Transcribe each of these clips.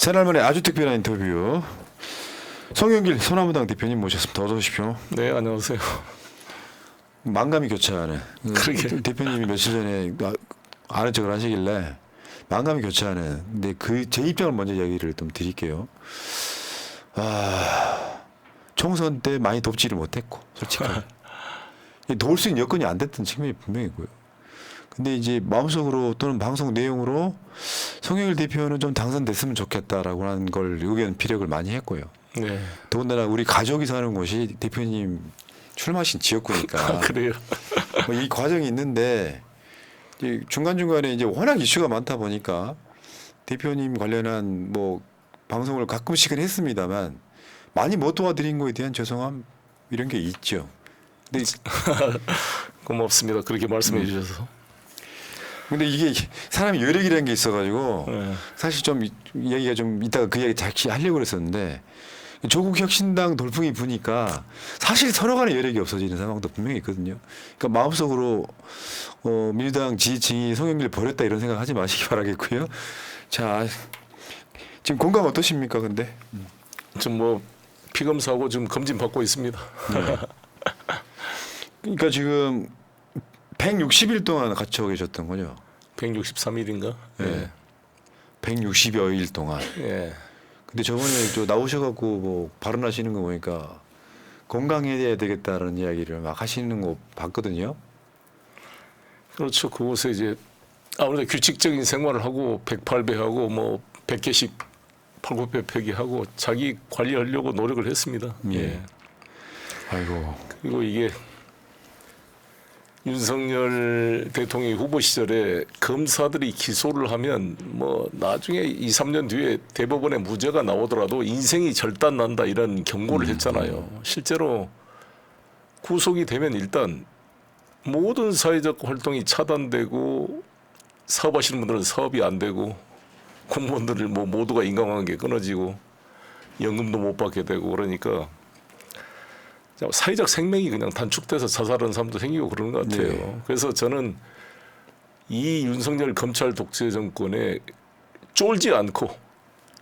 새날만의 아주 특별한 인터뷰. 송영길 소나무당 대표님 모셨습니다. 어서 오십시오. 네, 안녕하세요. 만감이 교차하는. 그러게. 대표님이 며칠 전에 아는 척을 하시길래 만감이 교차하는. 근데 제 입장을 먼저 이야기를 좀 드릴게요. 총선 때 많이 돕지를 못했고 솔직하게 도울 수 있는 여건이 안 됐던 측면이 분명히고요. 근데 이제 마음속으로 또는 방송 내용으로 송영길 대표는 좀 당선됐으면 좋겠다라고 하는 걸 의견 피력을 많이 했고요. 네. 더군다나 우리 가족이 사는 곳이 대표님 출마하신 지역구니까 그래요. 이 과정이 있는데 중간중간에 이제 워낙 이슈가 많다 보니까 대표님 관련한 뭐 방송을 가끔씩은 했습니다만 많이 못 도와드린 거에 대한 죄송함 이런 게 있죠. 근데 고맙습니다. 그렇게 말씀해 주셔서. 근데 이게 사람이 여력이라는 게 있어가지고 네. 사실 좀 이야기가 좀 이따가 그 이야기 다시 하려고 그랬었는데 조국 혁신당 돌풍이 부니까 사실 서로 간에 여력이 없어지는 상황도 분명히 있거든요. 그러니까 마음속으로 민주당 지지층이 송영길 버렸다 이런 생각 하지 마시기 바라겠고요. 자, 지금 건강 어떠십니까? 근데 좀 뭐 피검사하고 좀 검진 받고 있습니다. 네. 그러니까 지금 160일 동안 갇혀 계셨던 거죠. 163일인가? 네. 160여 일 동안. 예. 근데 저번에 저 나오셔갖고 뭐 발언하시는 거 보니까 건강해야 되겠다는 이야기를 막 하시는 거 봤거든요. 그렇죠. 그곳에 이제 아무래도 규칙적인 생활을 하고 108배 하고 뭐 100개씩 팔굽혀펴기 하고 자기 관리하려고 노력을 했습니다. 예. 아이고. 그리고 이게 윤석열 대통령이 후보 시절에 검사들이 기소를 하면 뭐 나중에 2, 3년 뒤에 대법원에 무죄가 나오더라도 인생이 절단 난다 이런 경고를 했잖아요. 실제로 구속이 되면 일단 모든 사회적 활동이 차단되고 사업하시는 분들은 사업이 안 되고 공무원들을 뭐 모두가 인간관계 끊어지고 연금도 못 받게 되고 그러니까 사회적 생명이 그냥 단축돼서 자살하는 사람도 생기고 그러는 것 같아요. 네. 그래서 저는 이 윤석열 검찰 독재 정권에 쫄지 않고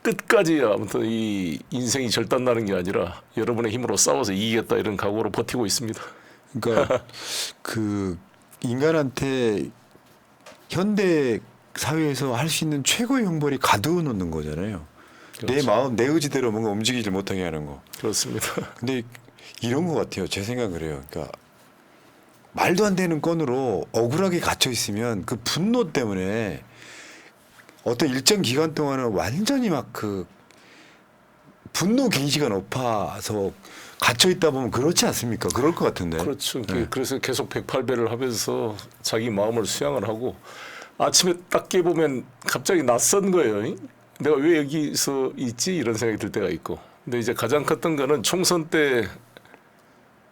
끝까지 아무튼 이 인생이 절단나는 게 아니라 여러분의 힘으로 싸워서 이기겠다 이런 각오로 버티고 있습니다. 그러니까 그 인간한테 현대 사회에서 할 수 있는 최고의 형벌이 가두어 놓는 거잖아요. 그렇죠. 내 마음, 내 의지대로 뭔가 움직이질 못하게 하는 거. 그렇습니다. 근데 이런 것 같아요. 제 생각은 그래요. 그러니까 말도 안 되는 건으로 억울하게 갇혀 있으면 그 분노 때문에 어떤 일정 기간 동안은 완전히 막 그 분노 게이지가 높아서 갇혀 있다 보면 그렇지 않습니까? 그럴 것 같은데. 그렇죠. 네. 그래서 계속 108배를 하면서 자기 마음을 수양을 하고 아침에 딱 깨보면 갑자기 낯선 거예요. 내가 왜 여기서 있지? 이런 생각이 들 때가 있고. 근데 이제 가장 컸던 거는 총선 때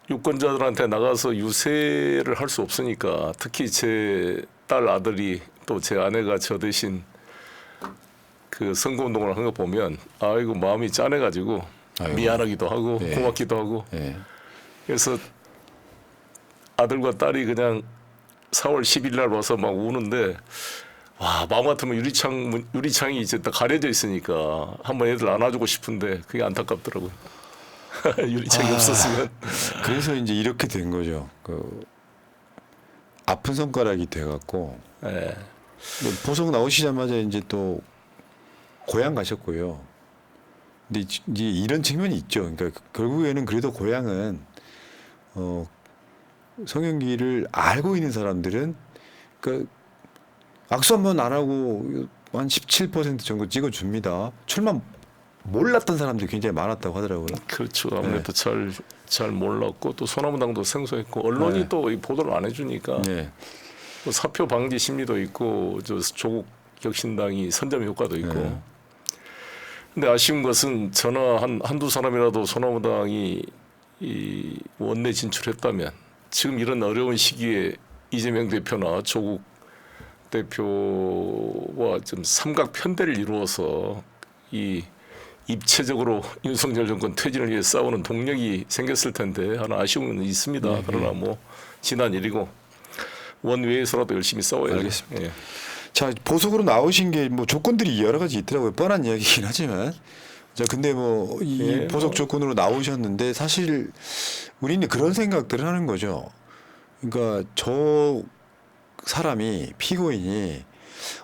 유권자들한테 나가서 유세를 할 수 없으니까 특히 제 딸 아들이 또 제 아내가 저 대신 그 선거운동을 한 거 보면 아이고 마음이 짠해가지고 아이고. 미안하기도 하고 네. 고맙기도 하고 네. 그래서 아들과 딸이 그냥 4월 10일 날 와서 막 우는데 와 마음 같으면 유리창이 이제 딱 가려져 있으니까 한번 애들 안아주고 싶은데 그게 안타깝더라고요. 유리창이 없었으면. 그래서 이제 이렇게 된 거죠. 그 아픈 손가락이 돼갖고 네. 보석 나오시자마자 이제 또 고향 가셨고요. 근데 이제 이런 측면이 있죠. 그러니까 결국에는 그래도 고향은 송영길을 알고 있는 사람들은 그 악수 한번 안 하고 한 17% 정도 찍어줍니다. 출마 몰랐던 사람들이 굉장히 많았다고 하더라고요. 그렇죠. 아무래도 잘 몰랐고 또 소나무당도 생소했고 언론이 네. 또 이 보도를 안 해주니까 네. 또 사표 방지 심리도 있고 저 조국 혁신당이 선점 효과도 있고. 네. 근데 아쉬운 것은 저나 한두 사람이라도 소나무당이 이 원내 진출했다면 지금 이런 어려운 시기에 이재명 대표나 조국 대표와 좀 삼각 편대를 이루어서 이 입체적으로 윤석열 정권 퇴진을 위해 싸우는 동력이 생겼을 텐데 하나 아쉬움은 있습니다. 네. 그러나 뭐 지난 일이고 원외에서라도 열심히 싸워야죠. 알겠습니다. 예. 자, 보석으로 나오신 게 뭐 조건들이 여러 가지 있더라고요. 뻔한 이야기긴 하지만. 자, 근데 뭐 이 예, 보석 뭐. 조건으로 나오셨는데 사실 우리는 그런 생각들을 하는 거죠. 그러니까 저 사람이 피고인이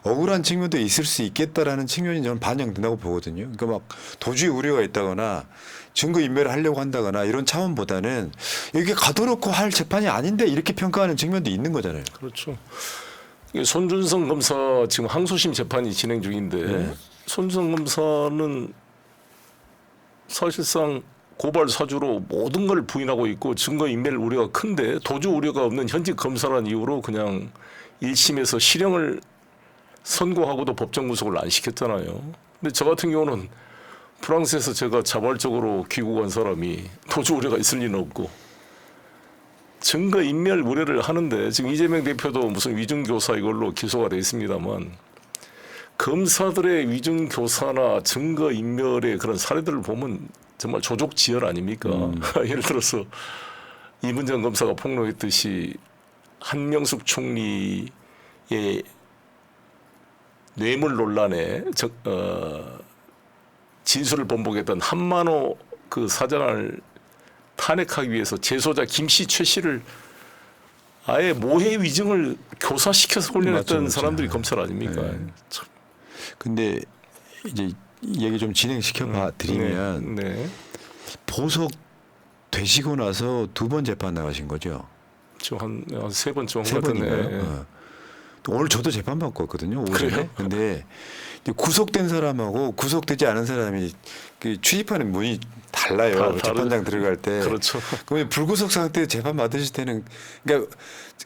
억울한 측면도 있을 수 있겠다라는 측면이 저는 반영된다고 보거든요. 그러니까 막 도주의 우려가 있다거나 증거 인멸을 하려고 한다거나 이런 차원보다는 이게 가둬놓고 할 재판이 아닌데 이렇게 평가하는 측면도 있는 거잖아요. 그렇죠. 이게 손준성 검사 지금 항소심 재판이 진행 중인데 네. 손준성 검사는 사실상 고발 사주로 모든 걸 부인하고 있고 증거 인멸 우려가 큰데 도주 우려가 없는 현직 검사란 이유로 그냥 1심에서 실형을 선고하고도 법정 구속을 안 시켰잖아요. 근데 저 같은 경우는 프랑스에서 제가 자발적으로 귀국한 사람이 도주 우려가 있을 리는 없고 증거 인멸 우려를 하는데 지금 이재명 대표도 무슨 위증교사 이걸로 기소가 돼 있습니다만 검사들의 위증교사나 증거 인멸의 그런 사례들을 보면 정말 조족지혈 아닙니까? 예를 들어서 이문정 검사가 폭로했듯이 한명숙 총리의 뇌물 논란에 진술을 번복했던 한만호 그 사장을 탄핵하기 위해서 재소자 김씨 최 씨를 아예 모해 위증을 교사시켜서 올려냈던 맞죠. 사람들이 검찰 아닙니까? 네. 참. 근데 이제 얘기 좀 진행시켜 봐 드리면 네. 보석 되시고 나서 2번 재판 나가신 거죠. 지금 한 3번쯤 한 세 것 같은데. 번인가요? 어. 또 오늘 저도 재판 받고 왔거든요. 오전에. 그래요? 근데 이제 구속된 사람하고 구속되지 않은 사람이 그 취입하는 문이 달라요. 재판장 들어갈 때. 그렇죠. 그럼 불구속 상태 재판 받으실 때는 그러니까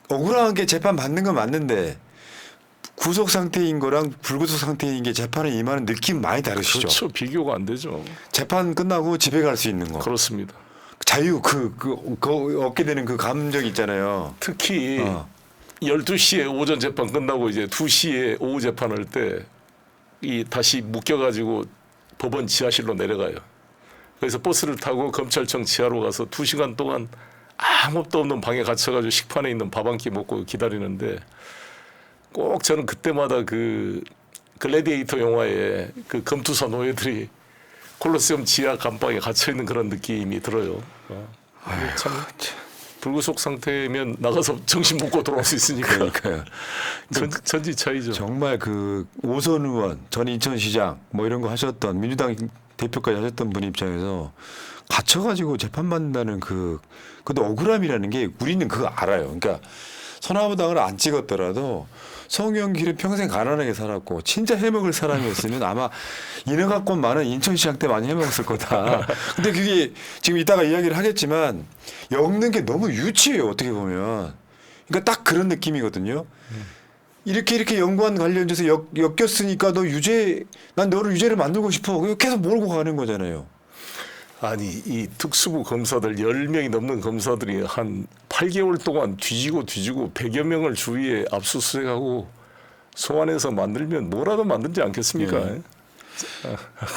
억울한 게 재판 받는 건 맞는데 구속 상태인 거랑 불구속 상태인 게 재판에 임하는 느낌 많이 다르시죠. 그렇죠. 비교가 안 되죠. 재판 끝나고 집에 갈 수 있는 거. 그렇습니다. 자유 그 얻게 되는 그 감정 있잖아요. 특히 어. 12시에 오전 재판 끝나고 이제 2시에 오후 재판할 때 이 다시 묶여가지고 법원 지하실로 내려가요. 그래서 버스를 타고 검찰청 지하로 가서 2시간 동안 아무것도 없는 방에 갇혀가지고 식판에 있는 밥 한 끼 먹고 기다리는데 꼭 저는 그때마다 그 글래디에이터 영화에 그 검투사 노예들이 콜로세움 지하 감방에 갇혀 있는 그런 느낌이 들어요. 참 불구속 상태면 나가서 정신 먹고 돌아올 수 있으니까. 그러니까요. 천지 차이죠. 정말 그 오선 의원, 전 인천시장 뭐 이런 거 하셨던 민주당 대표까지 하셨던 분 입장에서 갇혀가지고 재판받는다는 그것도 억울함이라는 게 우리는 그거 알아요. 그러니까 서나무당을 안 찍었더라도 송영길은 평생 가난하게 살았고 진짜 해먹을 사람이었으면 아마 인허가권 많은 인천시장 때 많이 해먹었을 거다. 근데 그게 지금 이따가 이야기를 하겠지만 엮는 게 너무 유치해요. 어떻게 보면. 그러니까 딱 그런 느낌이거든요. 이렇게 연구한 관련돼서 엮였으니까 난 너를 유죄를 만들고 싶어. 계속 몰고 가는 거잖아요. 아니 이 특수부 검사들 10명이 넘는 검사들이 한 8개월 동안 뒤지고 100여 명을 주위에 압수수색하고 소환해서 만들면 뭐라도 만들지 않겠습니까? 네.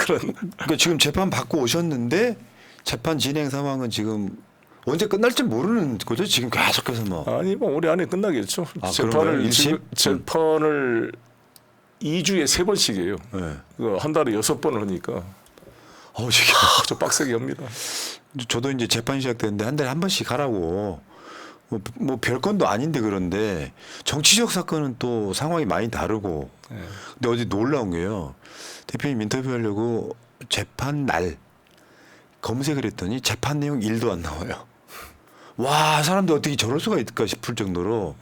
그런 그러니까 지금 재판 받고 오셨는데 재판 진행 상황은 지금 언제 끝날지 모르는 거죠. 지금 계속해서 뭐. 아니 뭐 올해 안에 끝나겠죠. 아, 재판을 그런가요? 일심? 재판을 2주에 3번씩이에요. 네. 한 달에 6번을 하니까 지금 저 빡세게 합니다. 저도 이제 재판 시작됐는데 한 달에 한 번씩 하라고. 뭐 별건도 아닌데 그런데 정치적 사건은 또 상황이 많이 다르고. 네. 근데 어제 놀라운 게요. 대표님 인터뷰하려고 재판 날 검색을 했더니 재판 내용 1도 안 나와요. 와, 사람들 어떻게 저럴 수가 있을까 싶을 정도로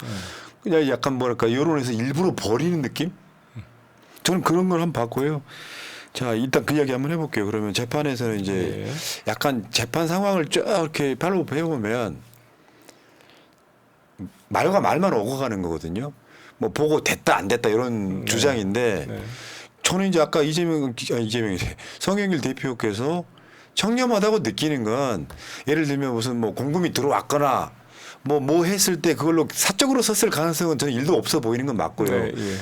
그냥 약간 뭐랄까 여론에서 일부러 버리는 느낌? 저는 그런 걸 한번 봤고요. 자, 일단 그 이야기 한번 해볼게요. 그러면 재판에서는 이제 네. 약간 재판 상황을 쭉 이렇게 팔로우 해보면 말과 말만 오고 가는 거거든요. 뭐 보고 됐다 안 됐다 이런 주장인데 네. 저는 이제 아까 이재명이래. 성영길 대표께서 청렴하다고 느끼는 건 예를 들면 무슨 뭐 공금이 들어왔거나 뭐 했을 때 그걸로 사적으로 썼을 가능성은 저는 1도 없어 보이는 건 맞고요. 네, 예.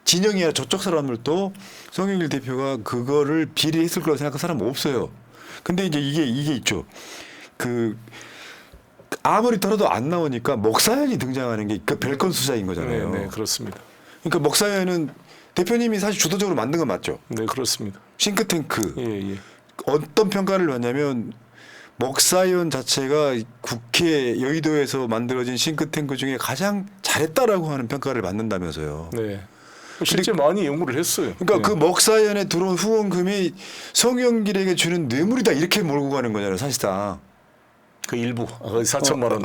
진영이 아니라 저쪽 사람들도 성영길 대표가 그거를 비리했을 거라고 생각하는 사람 없어요. 근데 이제 이게 있죠. 아무리 털어도 안 나오니까 먹사연이 등장하는 게 그 별건 수사인 거잖아요. 네, 그렇습니다. 그러니까 먹사연은 대표님이 사실 주도적으로 만든 건 맞죠? 네, 그렇습니다. 싱크탱크. 예, 예. 어떤 평가를 받냐면 먹사연 자체가 국회 여의도에서 만들어진 싱크탱크 중에 가장 잘했다라고 하는 평가를 받는다면서요. 네. 실제 많이 연구를 했어요. 그러니까 네. 그 먹사연에 들어온 후원금이 송영길에게 주는 뇌물이다 이렇게 몰고 가는 거잖아요, 사실상. 그 일부 4천만 원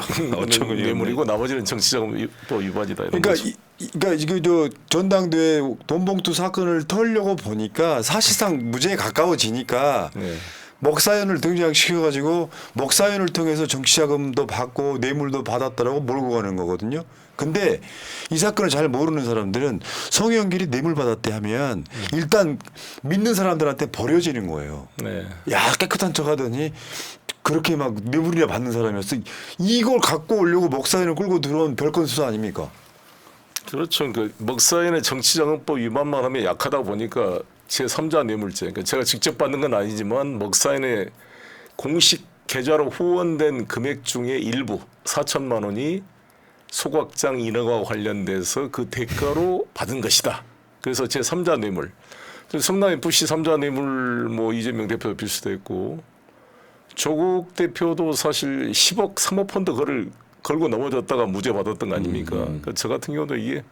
뇌물이고 나머지는 정치자금법 위반이다. 이런 그러니까 거죠. 그러니까 이거 저 전당대회 돈봉투 사건을 털려고 보니까 사실상 무죄에 가까워지니까 네. 먹사연을 등장시켜가지고 먹사연을 통해서 정치자금도 받고 뇌물도 받았다라고 몰고 가는 거거든요. 근데 이 사건을 잘 모르는 사람들은 송영길이 뇌물 받았대 하면 일단 믿는 사람들한테 버려지는 거예요. 네. 야 깨끗한 척하더니 그렇게 막 뇌물이나 받는 사람이었어. 이걸 갖고 오려고 먹사연을 끌고 들어온 별건 수사 아닙니까? 그렇죠. 그 먹사연의 정치자금법 위반만 하면 약하다 보니까 제3자 뇌물죄. 그러니까 제가 직접 받는 건 아니지만 먹사연의 공식 계좌로 후원된 금액 중에 일부 4천만 원이 소각장 인허가 관련돼서 그 대가로 받은 것이다. 그래서 제3자 뇌물. 성남 FC 3자 뇌물 뭐 이재명 대표도 필수됐고 조국 대표도 사실 10억 사모펀드 걸고 넘어졌다가 무죄 받았던 거 아닙니까? 그러니까 저 같은 경우도 이게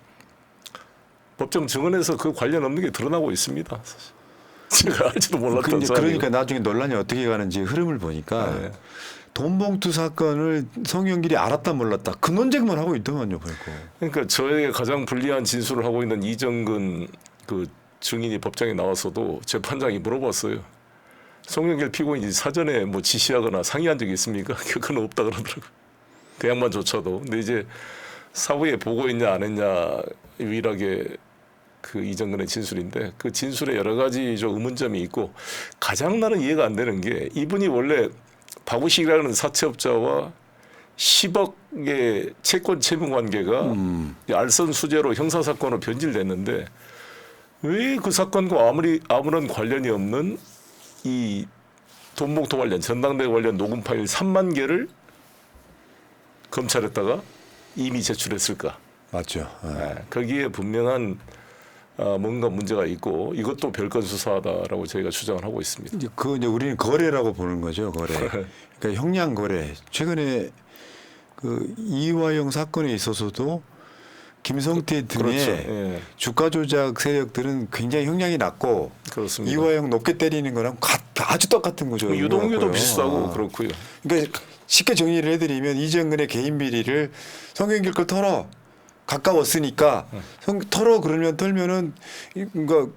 법정 증언에서 그 관련 없는 게 드러나고 있습니다. 사실. 제가 알지도 몰랐던 사람이고. 그러니까 나중에 논란이 어떻게 가는지 흐름을 보니까 네. 돈봉투 사건을 송영길이 알았다 몰랐다 그 논쟁만 하고 있더만요. 그러니까 저에게 가장 불리한 진술을 하고 있는 이정근 그 증인이 법정에 나와서도 재판장이 물어봤어요. 송영길 피고인이 사전에 뭐 지시하거나 상의한 적이 있습니까? 그건 없다 그러더라고요. 그 양반조차도. 근데 이제 사후에 보고했냐 안 했냐 유일하게 그 이정근의 진술인데 그 진술에 여러 가지 좀 의문점이 있고 가장 나는 이해가 안 되는 게 이분이 원래 박우식이라는 사채업자와 10억의 채권 채무 관계가 알선수재로 형사사건으로 변질됐는데 왜 그 사건과 아무런 관련이 없는 이 돈봉투 관련 전당대회 관련 녹음 파일 3만 개를 검찰에다가 이미 제출했을까? 맞죠. 네, 거기에 분명한 뭔가 문제가 있고 이것도 별건 수사다라고 저희가 주장을 하고 있습니다. 이제 우리는 거래라고 보는 거죠. 거래. 그러니까 형량 거래. 최근에 그 이화영 사건에 있어서도 김성태 등의 그렇죠. 예. 주가 조작 세력들은 굉장히 형량이 낮고 그렇습니다. 이화영 높게 때리는 거랑 아주 똑같은 거죠. 유동규도 이거고요. 비슷하고 그렇고요. 그러니까 쉽게 정리를 해드리면 이정근의 개인 비리를 송영길 걸 털어 가까웠으니까 털어 그러면 털면은 그러니까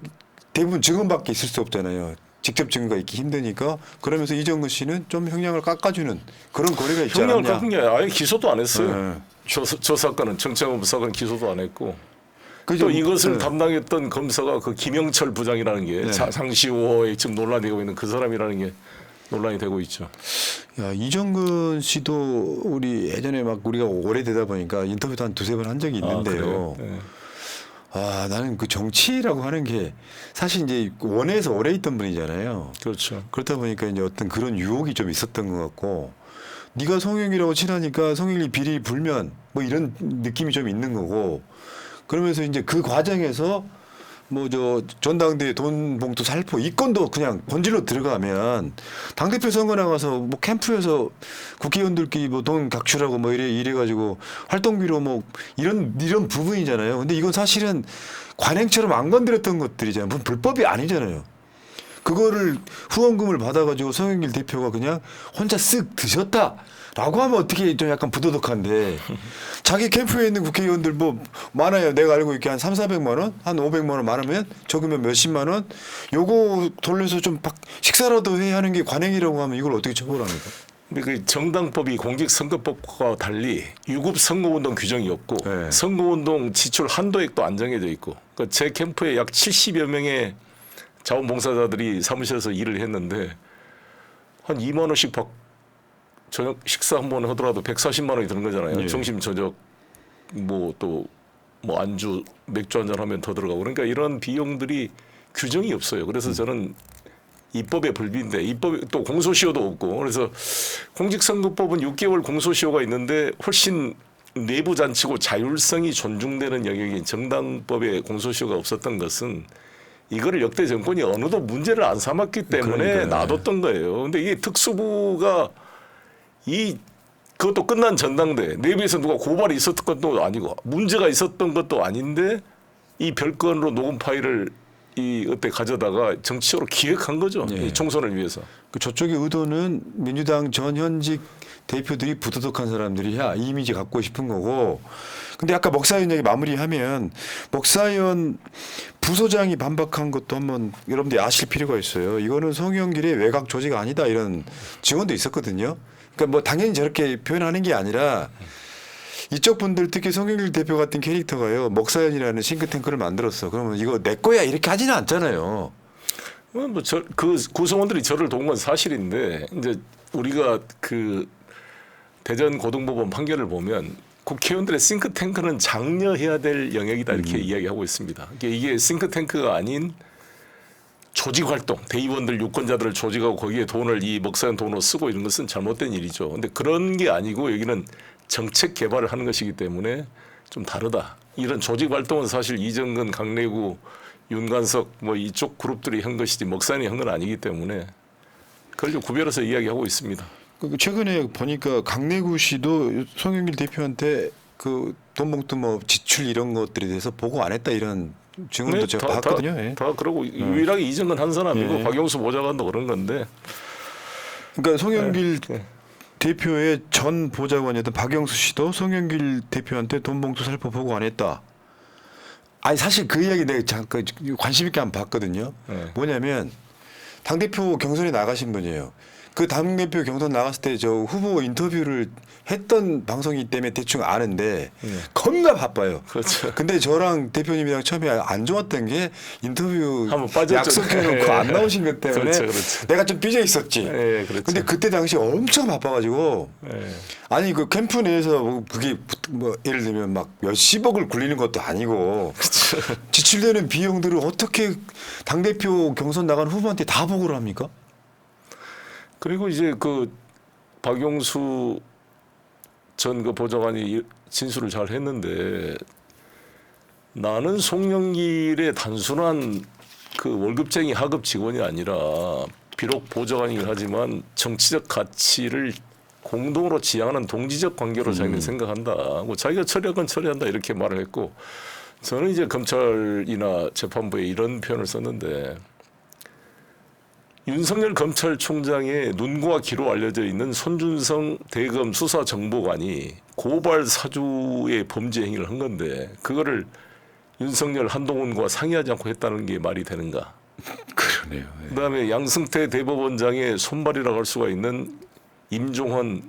대부분 증언밖에 있을 수 없잖아요. 직접 증거가 있기 힘드니까 그러면서 이정근 씨는 좀 형량을 깎아주는 그런 거래가 있지 형량을 않았냐. 깎은 게 아예 기소도 안 했어요. 네. 저 사건은 정치자금 사건 기소도 안 했고 그죠? 또 이것을 네. 담당했던 검사가 그 김영철 부장이라는 게 네. 상시호에 지금 논란이 되고 있는 그 사람이라는 게 논란이 되고 있죠. 야, 이정근 씨도 우리 예전에 막 우리가 오래되다 보니까 인터뷰도 한 두세 번 한 적이 있는데요. 네. 아, 나는 그 정치라고 하는 게 사실 이제 원외에서 오래 있던 분이잖아요. 그렇죠. 그렇다 보니까 이제 어떤 그런 유혹이 좀 있었던 것 같고 네가 송영이라고 친하니까 송영이 비리 불면 뭐 이런 느낌이 좀 있는 거고 그러면서 이제 그 과정에서 뭐 저 전당대회 돈 봉투 살포 이 건도 그냥 본질로 들어가면 당대표 선거 나가서 뭐 캠프에서 국회의원들끼리 뭐 돈 각출하고 뭐 이래 가지고 활동비로 뭐 이런 부분이잖아요. 근데 이건 사실은 관행처럼 안 건드렸던 것들이잖아요. 무슨 불법이 아니잖아요. 그거를 후원금을 받아가지고 송영길 대표가 그냥 혼자 쓱 드셨다라고 하면 어떻게 좀 약간 부도덕한데 자기 캠프에 있는 국회의원들 뭐 많아요. 내가 알고 있게 한 3,400만 원, 한 500만 원 많으면 적으면 몇십만 원 요거 돌려서 좀 식사라도 해야 하는 게 관행이라고 하면 이걸 어떻게 처벌합니까? 근데 그 정당법이 공직선거법과 달리 유급 선거운동 규정이 없고 네. 선거운동 지출 한도액도 안 정해져 있고 그러니까 제 캠프에 약 70여 명의 자원봉사자들이 사무실에서 일을 했는데 한 2만 원씩 저녁 식사 한 번 하더라도 140만 원이 드는 거잖아요. 예. 점심 저녁 뭐 또 뭐 안주 맥주 한잔 하면 더 들어가고 그러니까 이런 비용들이 규정이 없어요. 그래서 저는 입법의 불비인데 입법 또 공소시효도 없고 그래서 공직선거법은 6개월 공소시효가 있는데 훨씬 내부 잔치고 자율성이 존중되는 영역인 정당법에 공소시효가 없었던 것은 이거를 역대 정권이 어느도 문제를 안 삼았기 때문에 그러니까요. 놔뒀던 거예요. 근데 이게 특수부가 그것도 끝난 전당대 내부에서 누가 고발이 있었던 것도 아니고 문제가 있었던 것도 아닌데 이 별건으로 녹음 파일을 어때 가져다가 정치적으로 기획한 거죠. 예. 이 총선을 위해서. 그 저쪽의 의도는 민주당 전현직 대표들이 부도덕한 사람들이야 이 이미지 갖고 싶은 거고. 근데 아까 먹사위원 얘기 마무리하면 먹사위원 부소장이 반박한 것도 한번 여러분들이 아실 필요가 있어요. 이거는 송영길의 외곽 조직 아니다 이런 증언도 있었거든요. 그러니까 뭐 당연히 저렇게 표현하는 게 아니라 이쪽 분들 특히 송영길 대표 같은 캐릭터가요. 먹사연이라는 싱크탱크를 만들었어. 그러면 이거 내 거야 이렇게 하지는 않잖아요. 그 구성원들이 저를 도운 건 사실인데 이제 우리가 그 대전 고등법원 판결을 보면 국회의원들의 싱크탱크는 장려해야 될 영역이다 이렇게 이야기하고 있습니다. 이게 싱크탱크가 아닌 조직 활동, 대의원들 유권자들을 조직하고 거기에 돈을 이 먹사연 돈으로 쓰고 이런 것은 잘못된 일이죠. 근데 그런 게 아니고 여기는 정책 개발을 하는 것이기 때문에 좀 다르다. 이런 조직 활동은 사실 이정근, 강내구, 윤관석 뭐 이쪽 그룹들이 한 것이지 먹사연이 한 건 아니기 때문에 그걸 좀 구별해서 이야기하고 있습니다. 최근에 보니까 강내구 씨도 송영길 대표한테 그 돈봉투 뭐 지출 이런 것들에 대해서 보고 안 했다 이런 증언도 제가 봤거든요. 예. 다 그러고 유일하게 이정근 한 사람이고 예. 박영수 보좌관도 그런 건데. 그러니까 송영길 예. 대표의 전 보좌관이었던 박영수 씨도 송영길 대표한테 돈봉투 살펴보고 안 했다. 아니 사실 그 이야기 내가 잠깐 관심 있게 한번 봤거든요. 네. 뭐냐면 당대표 경선에 나가신 분이에요. 그 당대표 경선 나갔을 때 저 후보 인터뷰를 했던 방송이기 때문에 대충 아는데 겁나 바빠요. 그렇죠. 근데 저랑 대표님이랑 처음에 안 좋았던 게 인터뷰 한번 빠졌죠. 약속해놓고 예. 안 나오신 것 때문에 그렇죠, 그렇죠. 내가 좀 삐져 있었지. 예, 그렇죠. 근데 그때 당시 엄청 바빠가지고 예. 아니 그 캠프 내에서 뭐 그게 뭐 예를 들면 막 몇십억을 굴리는 것도 아니고 지출되는 비용들을 어떻게 당대표 경선 나간 후보한테 다 보고를 합니까? 그리고 이제 그 박용수 전 그 보좌관이 진술을 잘 했는데 나는 송영길의 단순한 그 월급쟁이 하급 직원이 아니라 비록 보좌관이긴 하지만 정치적 가치를 공동으로 지향하는 동지적 관계로 자기는 생각한다. 뭐 자기가 처리할 건 처리한다 이렇게 말을 했고 저는 이제 검찰이나 재판부에 이런 표현을 썼는데 윤석열 검찰총장의 눈과 귀로 알려져 있는 손준성 대검 수사정보관이 고발 사주의 범죄 행위를 한 건데 그거를 윤석열 한동훈과 상의하지 않고 했다는 게 말이 되는가? 그러네요. 그다음에 양승태 대법원장의 손발이라고 할 수가 있는 임종헌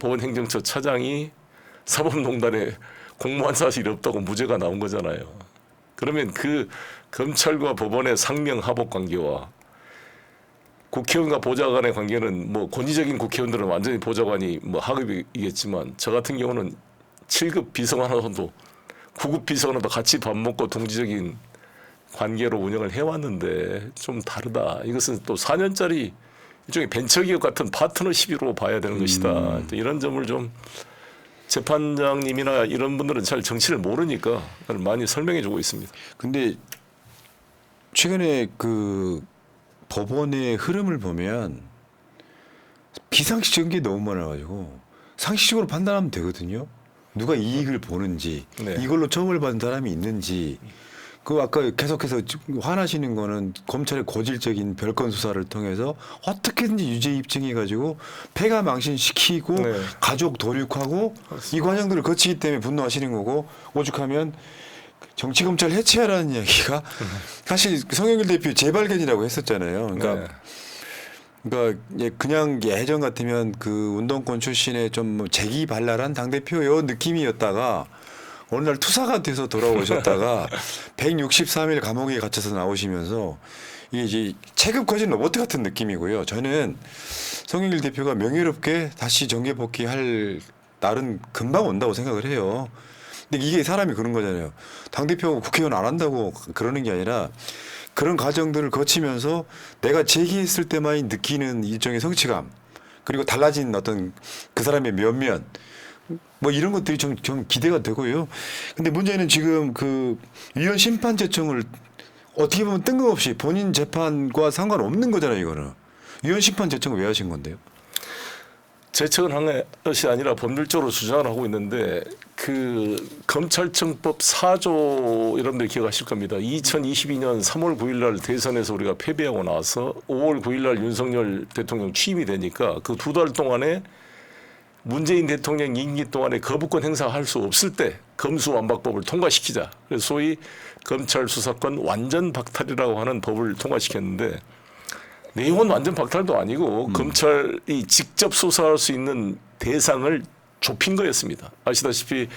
법원행정처 차장이 사법농단에 공모한 사실이 없다고 무죄가 나온 거잖아요. 그러면 그 검찰과 법원의 상명하복 관계와 국회의원과 보좌관의 관계는 뭐 권위적인 국회의원들은 완전히 보좌관이 뭐 하급이겠지만 저 같은 경우는 7급 비서관하고도 9급 비서관하고도 같이 밥 먹고 동지적인 관계로 운영을 해왔는데 좀 다르다. 이것은 또 4년짜리 일종의 벤처기업 같은 파트너십으로 봐야 되는 것이다. 이런 점을 좀 재판장님이나 이런 분들은 잘 정치를 모르니까 많이 설명해 주고 있습니다. 근데 최근에 그 법원의 흐름을 보면 비상식적인 게 너무 많아가지고 상식적으로 판단하면 되거든요. 누가 이익을 보는지 네. 이걸로 처벌받은 사람이 있는지 그 아까 계속해서 화나시는 거는 검찰의 고질적인 별건 수사를 통해서 어떻게든지 유죄 입증해가지고 폐가 망신시키고 네. 가족 도륙하고 이 과정들을 거치기 때문에 분노하시는 거고 오죽하면 정치검찰 해체하라는 이야기가 사실 송영길 대표 재발견이라고 했었잖아요. 그러니까, 그냥 예전 같으면 그 운동권 출신의 좀 재기발랄한 당대표 요 느낌이었다가 어느 날 투사가 돼서 돌아오셨다가 163일 감옥에 갇혀서 나오시면서 이게 이제 체급 커진 로봇 같은 느낌이고요. 저는 송영길 대표가 명예롭게 다시 정계 복귀할 날은 금방 온다고 생각을 해요. 근데 이게 사람이 그런 거잖아요. 당대표가 국회의원 안 한다고 그러는 게 아니라 그런 과정들을 거치면서 내가 제기했을 때만 느끼는 일종의 성취감 그리고 달라진 어떤 그 사람의 면면 뭐 이런 것들이 좀 기대가 되고요. 근데 문제는 지금 그 위헌 심판 제청을 어떻게 보면 뜬금없이 본인 재판과 상관없는 거잖아요, 이거는. 위헌 심판 제청을 왜 하신 건데요? 제청을 한 것이 아니라 법률적으로 주장을 하고 있는데 그 검찰청법 4조 여러분들 기억하실 겁니다. 2022년 3월 9일 날 대선에서 우리가 패배하고 나서 5월 9일 날 윤석열 대통령 취임이 되니까 그 2달 동안에 문재인 대통령 임기 동안에 거부권 행사할 수 없을 때 검수완박법을 통과시키자. 그래서 소위 검찰 수사권 완전 박탈이라고 하는 법을 통과시켰는데 내용은 완전 박탈도 아니고 검찰이 직접 수사할 수 있는 대상을 좁힌 거였습니다. 아시다시피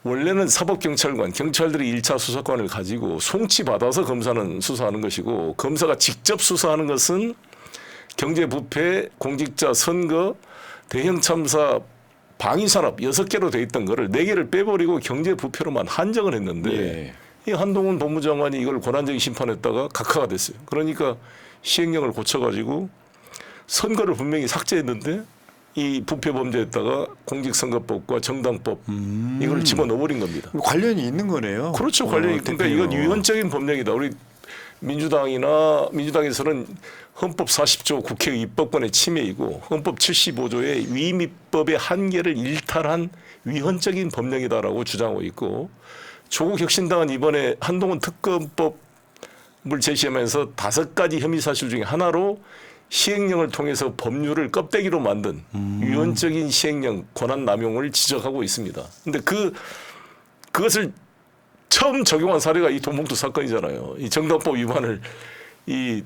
원래는 사법경찰관, 경찰들이 1차 수사권을 가지고 송치받아서 검사는 수사하는 것이고 검사가 직접 수사하는 것은 경제부패, 공직자 선거, 대형 참사, 방위산업 6개로 돼 있던 거를 4개를 빼버리고 경제부패로만 한정을 했는데 예. 이 한동훈 법무장관이 이걸 권한쟁의 심판했다가 각하가 됐어요. 그러니까 시행령을 고쳐가지고 선거를 분명히 삭제했는데 이 부패 범죄에다가 공직선거법과 정당법 이걸 집어넣어버린 겁니다. 관련이 있는 거네요. 그렇죠. 관련이. 그러니까 이건 위헌적인 법령이다. 우리 민주당에서는 헌법 40조 국회 입법권의 침해이고 헌법 75조의 위임입법의 한계를 일탈한 위헌적인 법령이다라고 주장하고 있고 조국 혁신당은 이번에 한동훈 특검법을 제시하면서 5가지 혐의 사실 중에 하나로 시행령을 통해서 법률을 껍데기로 만든 위헌적인 시행령 권한 남용을 지적하고 있습니다. 그런데 그것을 처음 적용한 사례가 이 돈봉투 사건이잖아요. 이 정당법 위반을 이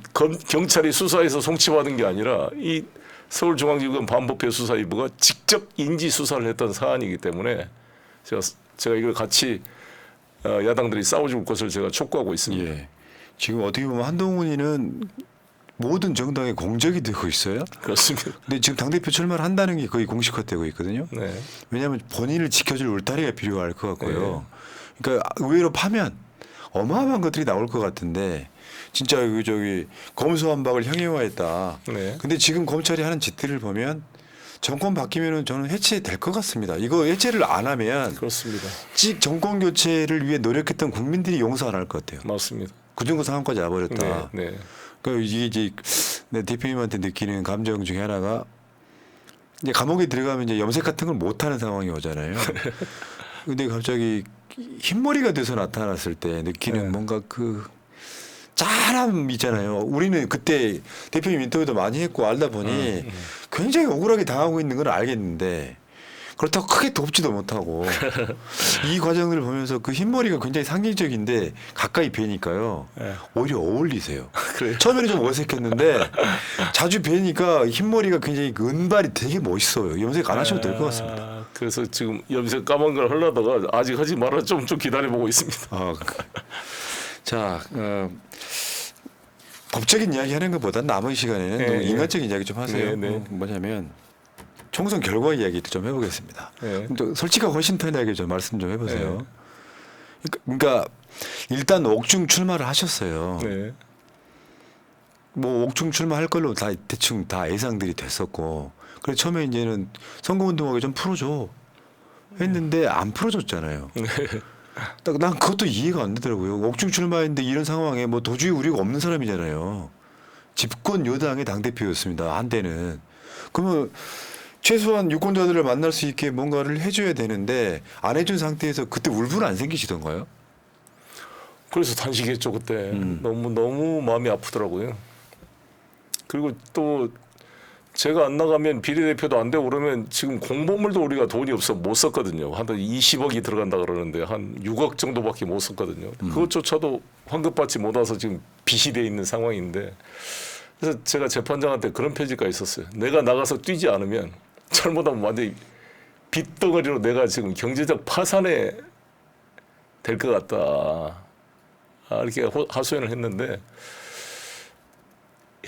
경찰이 수사해서 송치받은 게 아니라 이 서울중앙지검 반부패 수사이부가 직접 인지 수사를 했던 사안이기 때문에 제가 이걸 같이 야당들이 싸워줄 것을 제가 촉구하고 있습니다. 예. 지금 어떻게 보면 한동훈이는 모든 정당에 공적이 되고 있어요. 그렇습니다. 근데 지금 당대표 출마를 한다는 게 거의 공식화되고 있거든요. 네. 왜냐하면 본인을 지켜줄 울타리가 필요할 것 같고요. 그러니까 의외로 파면 어마어마한 것들이 나올 것 같은데 진짜 저기 검수완박을 형해화했다. 네. 근데 지금 검찰이 하는 짓들을 보면 정권 바뀌면은 저는 해체될 것 같습니다. 이거 해체를 안 하면 그렇습니다. 정권 교체를 위해 노력했던 국민들이 용서 안 할 것 같아요. 맞습니다. 그 정도 상황까지 와버렸다. 네. 네. 그러니까 이게 이제 내 대표님한테 느끼는 감정 중에 하나가 이제 감옥에 들어가면 이제 염색 같은 걸 못 하는 상황이 오잖아요. 근데 갑자기 흰머리가 돼서 나타났을 때 느끼는 네. 뭔가 그 짠함 있잖아요. 우리는 그때 대표님 인터뷰도 많이 했고 알다 보니 굉장히 억울하게 당하고 있는 걸 알겠는데 그렇다고 크게 돕지도 못하고 이 과정을 보면서 그 흰머리가 굉장히 상징적인데 가까이 뵈니까요. 네. 오히려 어울리세요. 그래요? 처음에는 좀 어색했는데 자주 뵈니까 흰머리가 굉장히 그 은발이 되게 멋있어요. 염색 안 하셔도 될 것 같습니다. 그래서 지금 염색 까만 걸 하려다가 아직 하지 말아 좀 기다려보고 있습니다. 자, 법적인 이야기 하는 것보다 남은 시간에는 네, 너무 인간적인 이야기 좀 하세요. 네, 네. 뭐냐면 총선 결과 이야기를 좀 해보겠습니다. 네. 좀 솔직하고 허심탄회하게 좀 말씀 좀 해보세요. 그러니까 일단 옥중 출마를 하셨어요. 네. 뭐 옥중 출마할 걸로 다 대충 다 예상들이 됐었고 그래서 처음에 이제는 선거운동하게 좀 풀어줘 했는데 안 풀어줬잖아요. 난 그것도 이해가 안 되더라고요. 옥중 출마했는데 이런 상황에 뭐 도저히 우리가 없는 사람이잖아요. 집권 여당의 당대표였습니다. 한때는. 그러면 최소한 유권자들을 만날 수 있게 뭔가를 해줘야 되는데 안 해준 상태에서 그때 울분 안 생기시던가요? 그래서 단식했죠 그때. 너무 마음이 아프더라고요. 그리고 또 제가 안 나가면 비례대표도 안 되고 그러면 지금 공보물도 우리가 돈이 없어 못 썼거든요. 한 20억이 들어간다 그러는데 한 6억 정도밖에 못 썼거든요. 그것조차도 환급받지 못해서 지금 빚이 돼 있는 상황인데 그래서 제가 재판장한테 그런 편지가 있었어요. 내가 나가서 뛰지 않으면 잘못하면 완전히 빚덩어리로 내가 지금 경제적 파산에 될 것 같다. 이렇게 하소연을 했는데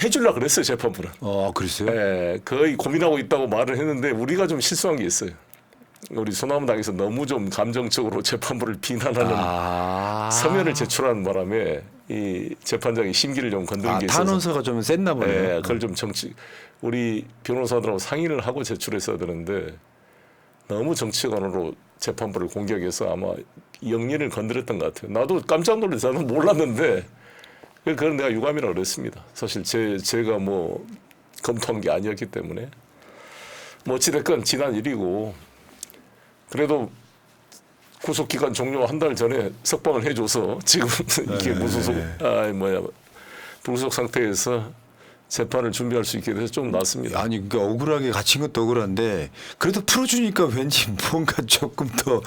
해주려고 그랬어요 재판부는. 그랬어요? 네, 거의 고민하고 있다고 말을 했는데 우리가 좀 실수한 게 있어요. 우리 소나무당에서 너무 좀 감정적으로 재판부를 비난하는 서면을 제출하는 바람에 이 재판장이 심기를 좀 건드린 게 있어서 탄원서가 좀 셌나 보네요. 그걸 좀 우리 변호사들하고 상의를 하고 제출했어야 되는데 너무 정치관으로 재판부를 공격해서 아마 영리를 건드렸던 것 같아요. 나도 깜짝 놀라서 나도 몰랐는데 그건 내가 유감이라 그랬습니다. 사실 제가 뭐 검토한 게 아니었기 때문에 뭐 어찌됐건 지난 일이고 그래도 구속기간 종료 한 달 전에 석방을 해줘서 지금 이게 무소속 불구속 상태에서 재판을 준비할 수 있게 돼서 좀 낫습니다. 아니 그러니까 억울하게 갇힌 것도 억울한데 그래도 풀어주니까 왠지 뭔가 조금 더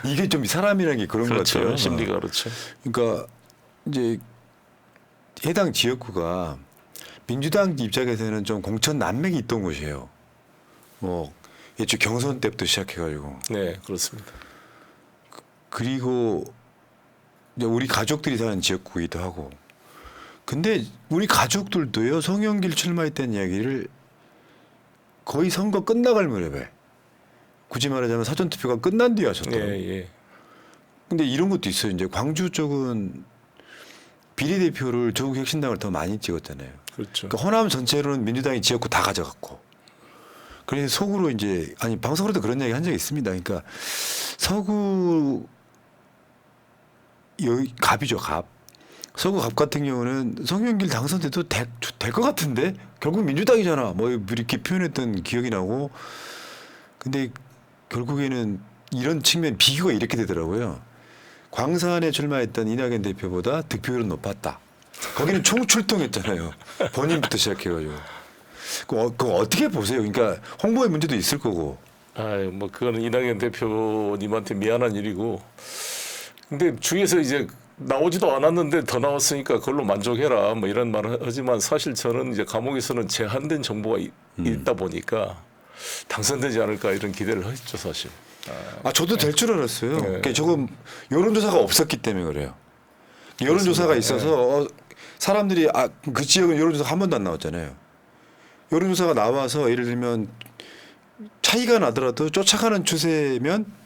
이게 좀 사람이라는 게 그런 그렇죠. 것 같아요. 심리가 그렇죠. 그러니까 이제 해당 지역구가 민주당 입장에서는 좀 공천 난맥이 있던 곳이에요. 뭐 예측 경선 때부터 시작해가지고 네, 그렇습니다. 그리고 이제 우리 가족들이 사는 지역구이기도 하고. 근데 우리 가족들도요 송영길 출마했다는 이야기를 거의 선거 끝나갈 무렵에 굳이 말하자면 사전 투표가 끝난 뒤에 하셨더라고요. 예. 근데 이런 것도 있어요. 이제 광주 쪽은 비례대표를 조국혁신당을 더 많이 찍었잖아요. 그렇죠. 그러니까 호남 전체로는 민주당이 지역구 다 가져갔고. 그래서 속으로 이제 아니 방송으로도 그런 이야기 한 적이 있습니다. 그러니까 서구 여기 갑이죠 갑. 서구 갑 같은 경우는 송영길 당선돼도 될 것 같은데 결국 민주당이잖아. 뭐 이렇게 표현했던 기억이 나고. 근데 결국에는 이런 측면 비교가 이렇게 되더라고요. 광산에 출마했던 이낙연 대표보다 득표율은 높았다. 거기는 총출동했잖아요. 본인부터 시작해가지고. 그거 어떻게 보세요? 그러니까 홍보의 문제도 있을 거고. 뭐 그거는 이낙연 대표님한테 미안한 일이고. 근데 주위에서 이제 나오지도 않았는데 더 나왔으니까 그걸로 만족해라 뭐 이런 말을 하지만 사실 저는 이제 감옥에서는 제한된 정보가 있다 보니까 당선되지 않을까 이런 기대를 했죠 사실. 저도 될 줄 알았어요. 네. 그러니까 조금 여론조사가 없었기 때문에 그래요. 여론조사가 있어서 사람들이 그 지역은 여론조사 한 번도 안 나왔잖아요. 여론조사가 나와서 예를 들면 차이가 나더라도 쫓아가는 추세면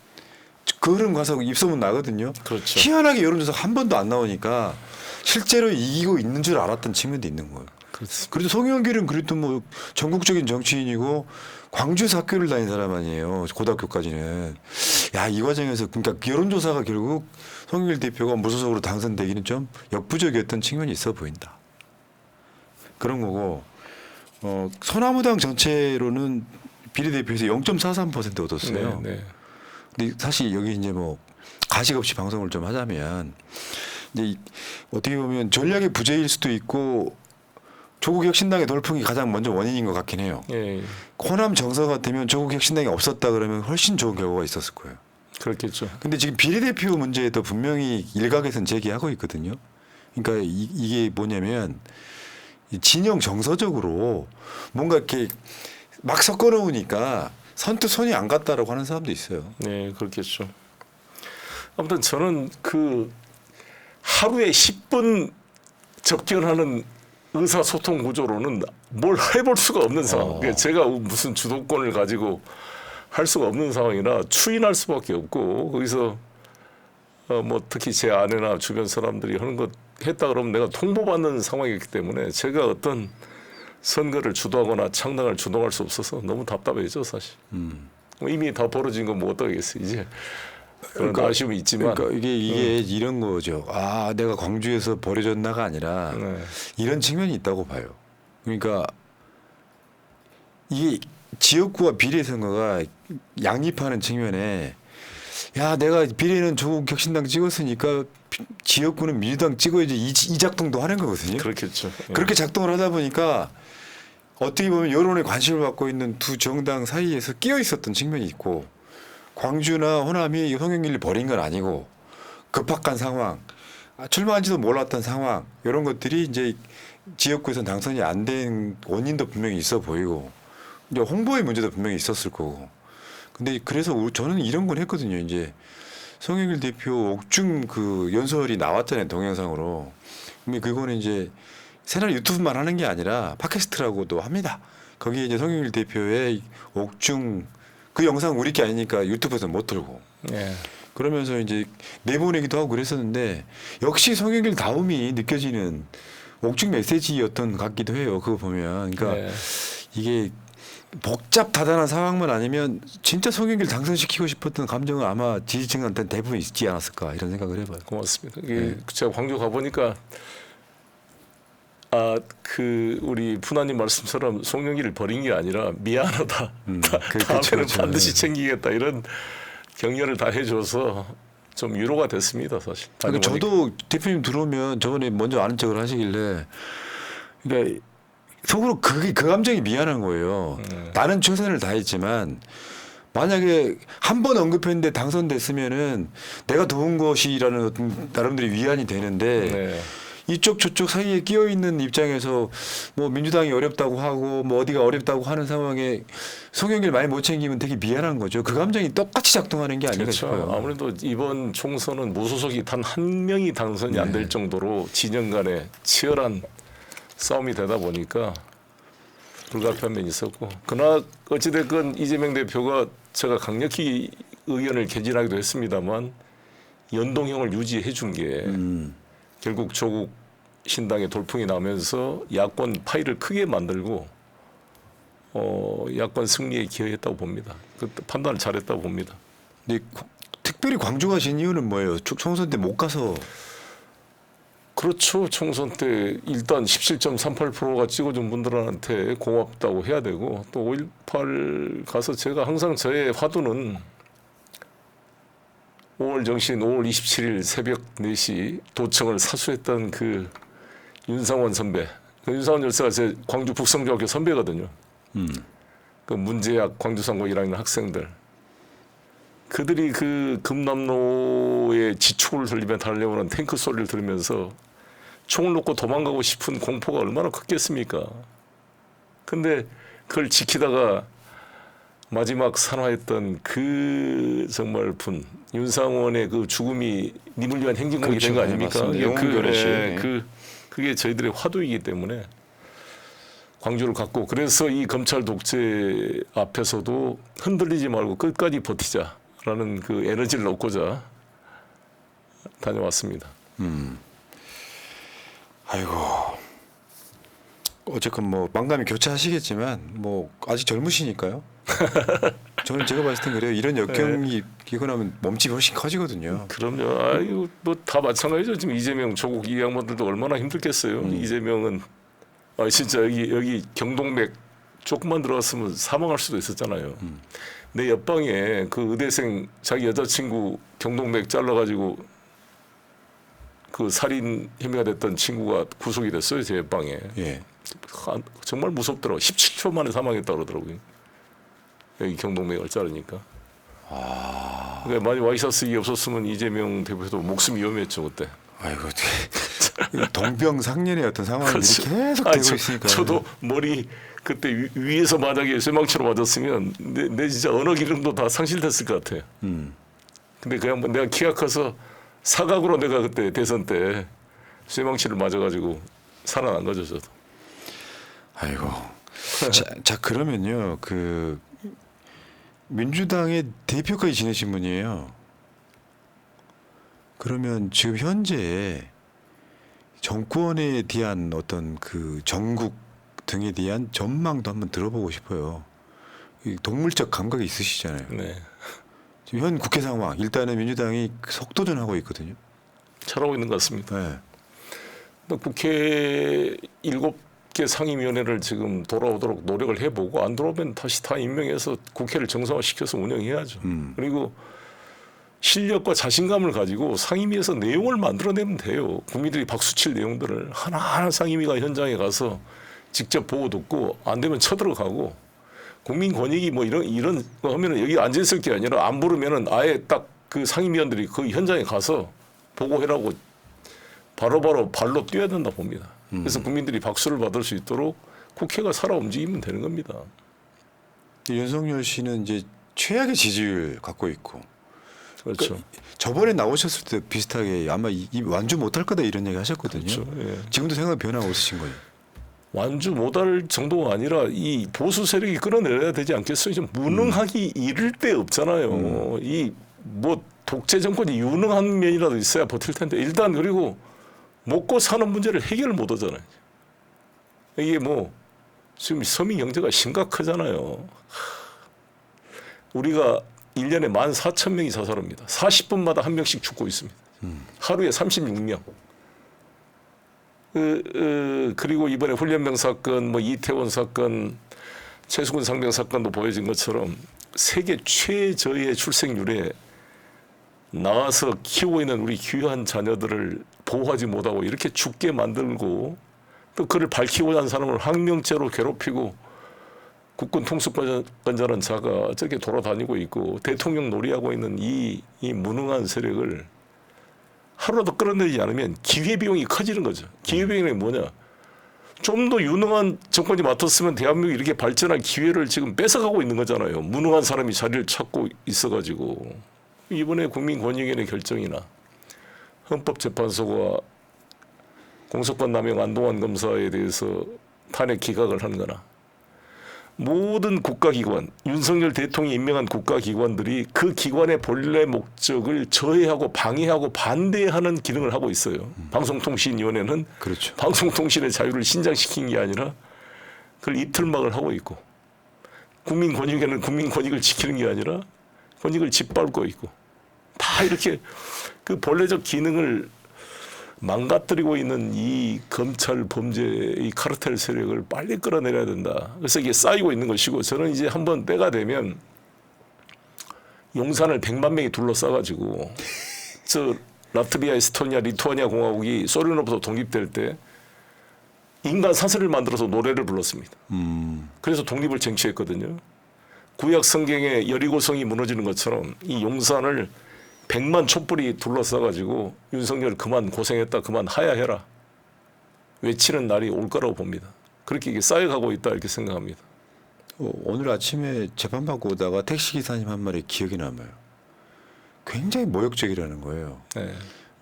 그 흐름 가서 입소문 나거든요. 그렇죠. 희한하게 여론조사가 한 번도 안 나오니까 실제로 이기고 있는 줄 알았던 측면도 있는 거예요. 그렇습니다. 그래도 송영길은 그래도 뭐 전국적인 정치인이고 광주에서 학교를 다닌 사람 아니에요. 고등학교까지는. 야, 이 과정에서 그러니까 여론조사가 결국 송영길 대표가 무소속으로 당선되기는 좀 역부족이었던 측면이 있어 보인다. 그런 거고 소나무당 전체로는 비례대표에서 0.43% 얻었어요. 네. 근데 사실 여기 이제 뭐 가식 없이 방송을 좀 하자면 이제 어떻게 보면 전략의 부재일 수도 있고 조국혁신당의 돌풍이 가장 먼저 원인인 것 같긴 해요. 예. 호남 정서 같으면 조국혁신당이 없었다 그러면 훨씬 좋은 결과가 있었을 거예요. 그렇겠죠. 근데 지금 비례대표 문제에도 분명히 일각에서는 제기하고 있거든요. 그러니까 이게 뭐냐면 진영 정서적으로 뭔가 이렇게 막 섞어 놓으니까 선뜻 손이 안 갔다라고 하는 사람도 있어요. 네, 그렇겠죠. 아무튼 저는 그 하루에 10분 접견하는 의사소통 구조로는 뭘 해볼 수가 없는 상황. 그러니까 제가 무슨 주도권을 가지고 할 수가 없는 상황이라 추인할 수밖에 없고 거기서 뭐 특히 제 아내나 주변 사람들이 하는 것 했다 그러면 내가 통보받는 상황이기 때문에 제가 어떤 선거를 주도하거나 창당을 주동할 수 없어서 너무 답답해져 사실. 이미 다 벌어진 건 뭐 어떡하겠어 이제. 그런 아쉬움이 있지만. 그러니까 이게 이런 거죠. 내가 광주에서 버려졌나가 아니라 이런 측면이 있다고 봐요. 그러니까 이게 지역구와 비례 선거가 양립하는 측면에 야 내가 비례는 조국혁신당 찍었으니까 지역구는 민주당 찍어야지 이 작동도 하는 거거든요. 그렇겠죠. 그렇게 작동을 하다 보니까 어떻게 보면 여론에 관심을 받고 있는 두 정당 사이에서 끼어 있었던 측면이 있고 광주나 호남이 송영길을 버린 건 아니고 급박한 상황, 출마한지도 몰랐던 상황 이런 것들이 이제 지역구에서 당선이 안 된 원인도 분명히 있어 보이고 이제 홍보의 문제도 분명히 있었을 거고. 근데 그래서 저는 이런 건 했거든요. 이제 송영길 대표 옥중 그 연설이 나왔잖아요. 동영상으로. 근데 그거는 이제 새날 유튜브만 하는 게 아니라 팟캐스트라고도 합니다. 거기에 이제 송영길 대표의 옥중 그 영상 우리 게 아니니까 유튜브에서 못 틀고. 예. 그러면서 이제 내보내기도 하고 그랬었는데 역시 송영길 다움이 느껴지는 옥중 메시지였던 것 같기도 해요. 그거 보면. 그러니까 네. 이게 복잡다단한 상황만 아니면 진짜 송영길 당선시키고 싶었던 감정은 아마 지지층한테는 대부분 있지 않았을까 이런 생각을 해봐요. 고맙습니다. 이게 제가 광주 가 보니까 그 우리 푸나님 말씀처럼 송영길을 버린 게 아니라 미안하다. 다음에는 그렇죠. 반드시 챙기겠다 이런 격려를 다 해줘서 좀 위로가 됐습니다, 사실. 그러니까 저도 대표님 들어오면 저번에 먼저 아는 척을 하시길래 그러니까 속으로 그 감정이 미안한 거예요. 나는 최선을 다했지만 만약에 한 번 언급했는데 당선됐으면은 내가 도운 것이라는 어떤 나름대로 위안이 되는데 네. 이쪽 저쪽 사이에 끼어 있는 입장에서 뭐 민주당이 어렵다고 하고 뭐 어디가 어렵다고 하는 상황에 송영길 많이 못 챙기면 되게 미안한 거죠. 그 감정이 똑같이 작동하는 게 아닌가 그렇죠. 싶어요. 아무래도 이번 총선은 무소속이 단 한 명이 당선이 안 될 정도로 진영 간에 치열한 싸움이 되다 보니까 불가피한 면이 있었고, 그러나 어찌됐건 이재명 대표가 제가 강력히 의견을 개진하기도 했습니다만 연동형을 유지해 준 게 결국 조국 신당의 돌풍이 나면서 야권 파이를 크게 만들고 야권 승리에 기여했다고 봅니다. 그 판단을 잘했다고 봅니다. 근데 특별히 광주 가신 이유는 뭐예요? 총선 때 못 가서. 그렇죠. 총선 때 일단 17.38%가 찍어준 분들한테 고맙다고 해야 되고, 또 5.18 가서 제가 항상 저의 화두는 5월 정신 5월 27일 새벽 4시 도청을 사수했던 그 윤상원 선배. 그 윤상원 열사가 제 광주 북성중학교 선배거든요. 그 문제약 광주상고 1학년 학생들. 그들이 그 금남로에 지축을 들리며 달려오는 탱크 소리를 들으면서 총을 놓고 도망가고 싶은 공포가 얼마나 컸겠습니까? 근데 그걸 지키다가 마지막 산화했던 그 정말 분 윤상원의 그 죽음이 님을 위한 행진곡이 된 거 아닙니까? 그게 저희들의 화두이기 때문에 광주를 갔고, 그래서 이 검찰 독재 앞에서도 흔들리지 말고 끝까지 버티자라는 그 에너지를 얻고자 다녀왔습니다. 아이고. 어쨌건 뭐 만감이 교차하시겠지만 뭐 아직 젊으시니까요. 저는 제가 봤을 땐 그래요. 이런 역경이 이거 나면 몸집이 훨씬 커지거든요. 그럼요. 아이고 뭐 다 마찬가지죠. 지금 이재명, 조국 이 양반들도 얼마나 힘들겠어요. 이재명은 진짜 여기 경동맥 조금만 들어갔으면 사망할 수도 있었잖아요. 내 옆방에 그 의대생 자기 여자친구 경동맥 잘라가지고 그 살인 혐의가 됐던 친구가 구속이 됐어요. 제 옆방에. 예. 정말 무섭더라고요. 17초 만에 사망했다 그러더라고요. 여기 경동맥을 자르니까. 그러니까 만약 와이셔츠이 없었으면 이재명 대표도 목숨이 위험했죠 그때. 아이고, 동병상련의 어떤 상황이 그렇죠. 계속 되고 있으니까. 저도 머리 그때 위에서 만약에 쇠망치로 맞았으면 내 진짜 언어 기름도 다 상실됐을 것 같아요. 근데 그냥 내가 키가 커서 사각으로 내가 그때 대선 때 쇠망치를 맞아가지고 살아난 거죠 저도. 아이고. 자 그러면요 그 민주당의 대표까지 지내신 분이에요. 그러면 지금 현재 정권에 대한 어떤 그 전국 등에 대한 전망도 한번 들어보고 싶어요. 이 동물적 감각이 있으시잖아요. 네. 지금 현 국회 상황 일단은 민주당이 속도전하고 있거든요. 잘하고 있는 것 같습니다. 네. 국회 7개 상임위원회를 지금 돌아오도록 노력을 해보고 안 돌아오면 다시 다 임명해서 국회를 정상화시켜서 운영해야죠. 그리고 실력과 자신감을 가지고 상임위에서 내용을 만들어내면 돼요. 국민들이 박수칠 내용들을 하나하나 상임위가 현장에 가서 직접 보고 듣고 안 되면 쳐들어가고, 국민 권익이 뭐 이런 거 하면은 여기 앉아 있을 게 아니라 안 부르면은 아예 딱 그 상임위원들이 그 현장에 가서 보고해라고 바로바로 발로 뛰어야 된다 봅니다. 그래서 국민들이 박수를 받을 수 있도록 국회가 살아 움직이면 되는 겁니다. 윤석열 씨는 이제 최악의 지지율 갖고 있고. 그렇죠. 그러니까 저번에 나오셨을 때 비슷하게 아마 이 완주 못할 거다 이런 얘기 하셨거든요. 그렇죠. 예. 지금도 생각 변화가 없으신 거예요. 완주 못할 정도가 아니라 이 보수 세력이 끌어내려야 되지 않겠어요? 좀 무능하기 이를 데 없잖아요. 이 뭐 독재 정권이 유능한 면이라도 있어야 버틸 텐데 일단 그리고 먹고 사는 문제를 해결을 못 하잖아요. 이게 뭐 지금 서민 경제가 심각하잖아요. 우리가 1년에 14,000명이 자살합니다. 40분마다 한 명씩 죽고 있습니다. 하루에 36명. 그리고 이번에 훈련병 사건, 뭐 이태원 사건, 최수근 상병 사건도 보여진 것처럼 세계 최저의 출생률에 나와서 키우고 있는 우리 귀한 자녀들을 보호하지 못하고 이렇게 죽게 만들고 또 그를 밝히고자 하는 사람을 항명죄로 괴롭히고 국군 통수권자는 자가 저렇게 돌아다니고 있고 대통령 놀이하고 있는 이 무능한 세력을 하루라도 끌어내지 않으면 기회비용이 커지는 거죠. 기회비용이 뭐냐. 좀 더 유능한 정권이 맡았으면 대한민국이 이렇게 발전할 기회를 지금 뺏어가고 있는 거잖아요. 무능한 사람이 자리를 찾고 있어가지고. 이번에 국민권익위원회 결정이나 헌법재판소가 공소권 남용 안동환 검사에 대해서 탄핵 기각을 한 거나 모든 국가기관, 윤석열 대통령이 임명한 국가기관들이 그 기관의 본래 목적을 저해하고 방해하고 반대하는 기능을 하고 있어요. 방송통신위원회는 그렇죠. 방송통신의 자유를 신장시킨 게 아니라 그걸 이틀막을 하고 있고 국민권익위원회는 국민권익을 지키는 게 아니라 권익을 짓밟고 있고 다 이렇게 그 본래적 기능을 망가뜨리고 있는 이 검찰 범죄 이 카르텔 세력을 빨리 끌어내려야 된다. 그래서 이게 쌓이고 있는 것이고 저는 이제 한번 때가 되면 용산을 100만 명이 둘러싸가지고 저 라트비아, 에스토니아, 리투아니아 공화국이 소련으로부터 독립될 때 인간 사슬을 만들어서 노래를 불렀습니다. 그래서 독립을 쟁취했거든요. 구약 성경의 여리고성이 무너지는 것처럼 이 용산을 100만 촛불이 둘러싸가지고 윤석열 그만 고생했다 그만 하야해라 외치는 날이 올 거라고 봅니다. 그렇게 이게 쌓여가고 있다 이렇게 생각합니다. 오늘 아침에 재판받고 오다가 택시기사님 한 말이 기억이 남아요. 굉장히 모욕적이라는 거예요. 네.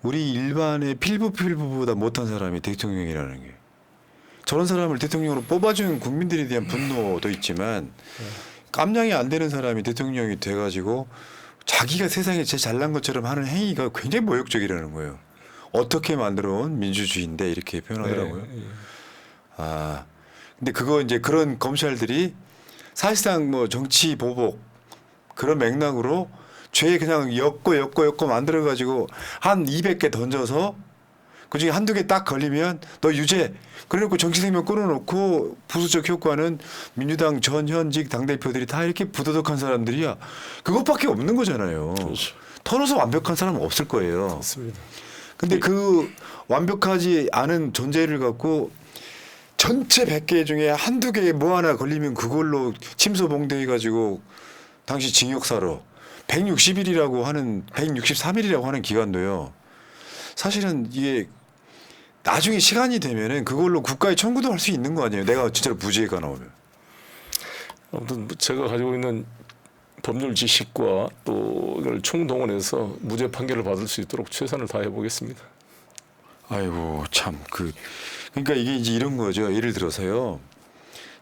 우리 일반의 필부보다 못한 사람이 대통령이라는 게. 저런 사람을 대통령으로 뽑아준 국민들에 대한 분노도 있지만 깜냥이 안 되는 사람이 대통령이 돼가지고 자기가 세상에 제일 잘난 것처럼 하는 행위가 굉장히 모욕적이라는 거예요. 어떻게 만들어 온 민주주의인데 이렇게 표현하더라고요. 네. 아, 근데 그거 이제 그런 검찰들이 사실상 뭐 정치 보복 그런 맥락으로 죄 그냥 엮고 만들어가지고 한 200개 던져서 그중에 한두 개 딱 걸리면 너 유죄. 그래놓고 정치 생명 끊어놓고 부수적 효과는 민주당 전 현직 당대표들이 다 이렇게 부도덕한 사람들이야. 그것밖에 없는 거잖아요. 그렇죠. 털어서 완벽한 사람은 없을 거예요. 맞습니다. 근데 그 완벽하지 않은 존재를 갖고 전체 100개 중에 한두 개 뭐 하나 걸리면 그걸로 침소봉대해가지고 당시 징역사로 160일이라고 하는 163일이라고 하는 기간도요. 사실은 이게 나중에 시간이 되면은 그걸로 국가에 청구도 할 수 있는 거 아니에요. 내가 진짜로 무죄가 나오면. 아무튼 제가 가지고 있는 법률 지식과 또 이걸 총동원해서 무죄 판결을 받을 수 있도록 최선을 다해 보겠습니다. 아이고 참 그러니까 이게 이제 이런 거죠. 예를 들어서요.